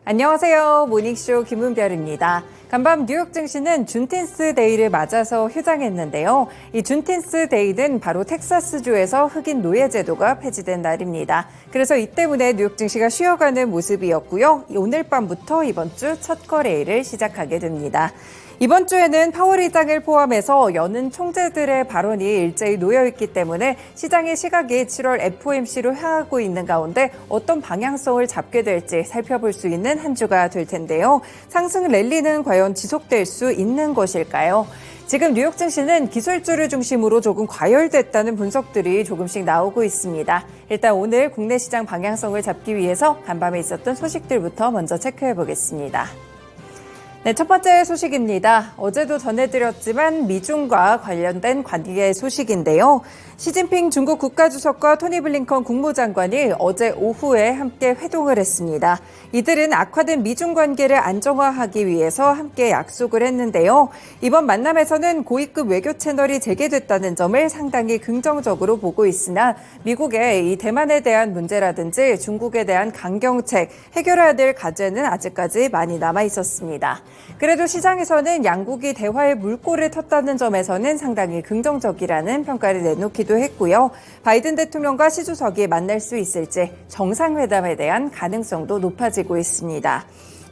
안녕하세요. 모닝쇼 김은별입니다. 간밤 뉴욕 증시는 준틴스 데이를 맞아서 휴장했는데요. 이 준틴스 데이는 바로 텍사스주에서 흑인 노예 제도가 폐지된 날입니다. 그래서 이 때문에 뉴욕 증시가 쉬어가는 모습이었고요. 오늘 밤부터 이번 주 첫 거래일을 시작하게 됩니다. 이번 주에는 파월 의장을 포함해서 여는 총재들의 발언이 일제히 놓여있기 때문에 시장의 시각이 7월 FOMC로 향하고 있는 가운데 어떤 방향성을 잡게 될지 살펴볼 수 있는 한 주가 될 텐데요. 상승 랠리는 과연 지속될 수 있는 것일까요? 지금 뉴욕 증시는 기술주를 중심으로 조금 과열됐다는 분석들이 조금씩 나오고 있습니다. 일단 오늘 국내 시장 방향성을 잡기 위해서 간밤에 있었던 소식들부터 먼저 체크해 보겠습니다. 네, 첫 번째 소식입니다. 어제도 전해드렸지만 미중과 관련된 관계 소식인데요. 시진핑 중국 국가주석과 토니 블링컨 국무장관이 어제 오후에 함께 회동을 했습니다. 이들은 악화된 미중 관계를 안정화하기 위해서 함께 약속을 했는데요. 이번 만남에서는 고위급 외교 채널이 재개됐다는 점을 상당히 긍정적으로 보고 있으나 미국의 이 대만에 대한 문제라든지 중국에 대한 강경책, 해결해야 될 과제는 아직까지 많이 남아 있었습니다. 그래도 시장에서는 양국이 대화의 물꼬를 텄다는 점에서는 상당히 긍정적이라는 평가를 내놓기도 했고요. 바이든 대통령과 시 주석이 만날 수 있을지 정상회담에 대한 가능성도 높아지고 있습니다.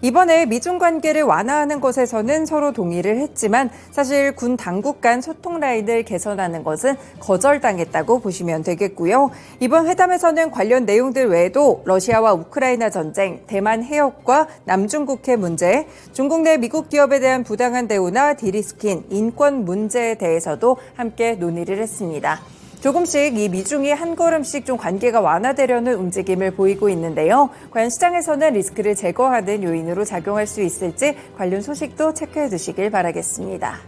이번에 미중 관계를 완화하는 것에서는 서로 동의를 했지만 사실 군 당국 간 소통 라인을 개선하는 것은 거절당했다고 보시면 되겠고요. 이번 회담에서는 관련 내용들 외에도 러시아와 우크라이나 전쟁, 대만 해역과 남중국해 문제, 중국 내 미국 기업에 대한 부당한 대우나 디리스킨, 인권 문제에 대해서도 함께 논의를 했습니다. 조금씩 이 미중이 한 걸음씩 좀 관계가 완화되려는 움직임을 보이고 있는데요. 과연 시장에서는 리스크를 제거하는 요인으로 작용할 수 있을지 관련 소식도 체크해 두시길 바라겠습니다.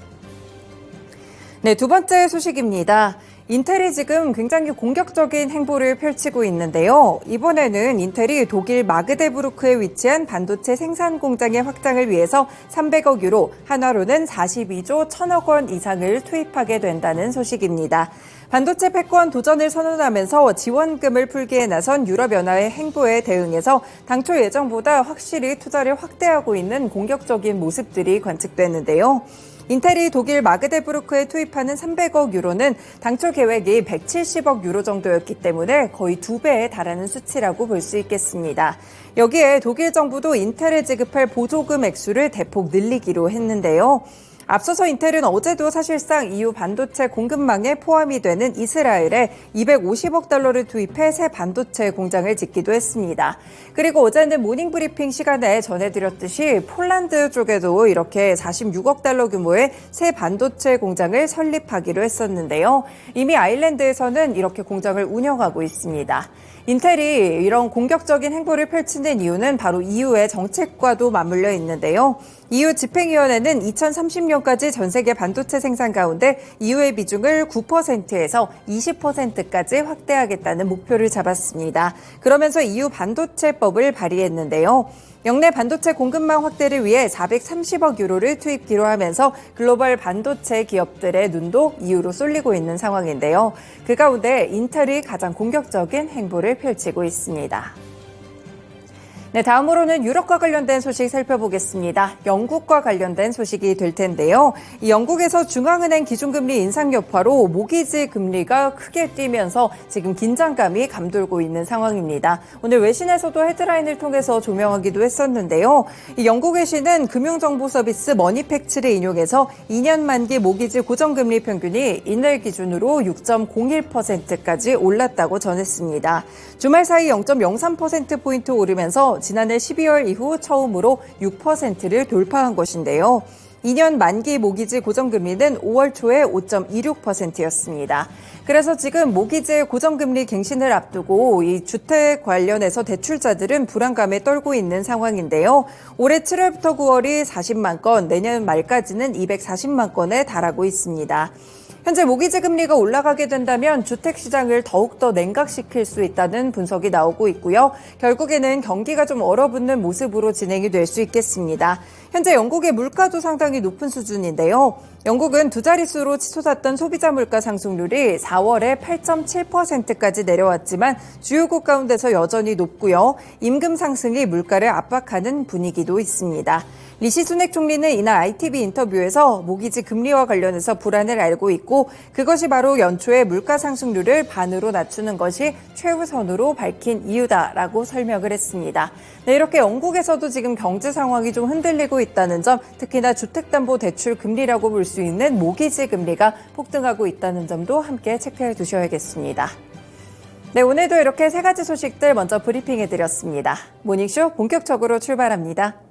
네, 두 번째 소식입니다. 인텔이 지금 굉장히 공격적인 행보를 펼치고 있는데요. 이번에는 인텔이 독일 마그데부르크에 위치한 반도체 생산 공장의 확장을 위해서 300억 유로, 한화로는 42조 1천억 원 이상을 투입하게 된다는 소식입니다. 반도체 패권 도전을 선언하면서 지원금을 풀기에 나선 유럽연합의 행보에 대응해서 당초 예정보다 확실히 투자를 확대하고 있는 공격적인 모습들이 관측되는데요. 인텔이 독일 마그데부르크에 투입하는 300억 유로는 당초 계획이 170억 유로 정도였기 때문에 거의 2배에 달하는 수치라고 볼 수 있겠습니다. 여기에 독일 정부도 인텔에 지급할 보조금 액수를 대폭 늘리기로 했는데요. 앞서서 인텔은 어제도 사실상 EU 반도체 공급망에 포함이 되는 이스라엘에 250억 달러를 투입해 새 반도체 공장을 짓기도 했습니다. 그리고 어제는 모닝브리핑 시간에 전해드렸듯이 폴란드 쪽에도 이렇게 46억 달러 규모의 새 반도체 공장을 설립하기로 했었는데요. 이미 아일랜드에서는 이렇게 공장을 운영하고 있습니다. 인텔이 이런 공격적인 행보를 펼치는 이유는 바로 EU의 정책과도 맞물려 있는데요. EU 집행위원회는 2030년까지 전 세계 반도체 생산 가운데 EU의 비중을 9%에서 20%까지 확대하겠다는 목표를 잡았습니다. 그러면서 EU 반도체법을 발의했는데요. 역내 반도체 공급망 확대를 위해 430억 유로를 투입기로 하면서 글로벌 반도체 기업들의 눈도 EU로 쏠리고 있는 상황인데요. 그 가운데 인텔이 가장 공격적인 행보를 펼치고 있습니다. 네, 다음으로는 유럽과 관련된 소식 살펴보겠습니다. 영국과 관련된 소식이 될 텐데요. 이 영국에서 중앙은행 기준금리 인상 여파로 모기지 금리가 크게 뛰면서 지금 긴장감이 감돌고 있는 상황입니다. 오늘 외신에서도 헤드라인을 통해서 조명하기도 했었는데요. 이 영국 외신은 금융정보 서비스 머니팩츠를 인용해서 2년 만기 모기지 고정금리 평균이 이날 기준으로 6.01%까지 올랐다고 전했습니다. 주말 사이 0.03%포인트 오르면서 지난해 12월 이후 처음으로 6%를 돌파한 것인데요. 2년 만기 모기지 고정금리는 5월 초에 5.26%였습니다. 그래서 지금 모기지의 고정금리 갱신을 앞두고 이 주택 관련해서 대출자들은 불안감에 떨고 있는 상황인데요. 올해 7월부터 9월이 40만 건, 내년 말까지는 240만 건에 달하고 있습니다. 현재 모기지 금리가 올라가게 된다면 주택시장을 더욱더 냉각시킬 수 있다는 분석이 나오고 있고요. 결국에는 경기가 좀 얼어붙는 모습으로 진행이 될 수 있겠습니다. 현재 영국의 물가도 상당히 높은 수준인데요. 영국은 두 자릿수로 치솟았던 소비자 물가 상승률이 4월에 8.7%까지 내려왔지만 주요국 가운데서 여전히 높고요. 임금 상승이 물가를 압박하는 분위기도 있습니다. 리시 수넥 총리는 이날 ITV 인터뷰에서 모기지 금리와 관련해서 불안을 알고 있고 그것이 바로 연초에 물가 상승률을 반으로 낮추는 것이 최우선으로 밝힌 이유다라고 설명을 했습니다. 네, 이렇게 영국에서도 지금 경제 상황이 좀 흔들리고 있다는 점, 특히나 주택담보대출 금리라고 볼 수 있는 모기지 금리가 폭등하고 있다는 점도 함께 체크해 두셔야겠습니다. 네, 오늘도 이렇게 세 가지 소식들 먼저 브리핑해드렸습니다. 모닝쇼 본격적으로 출발합니다.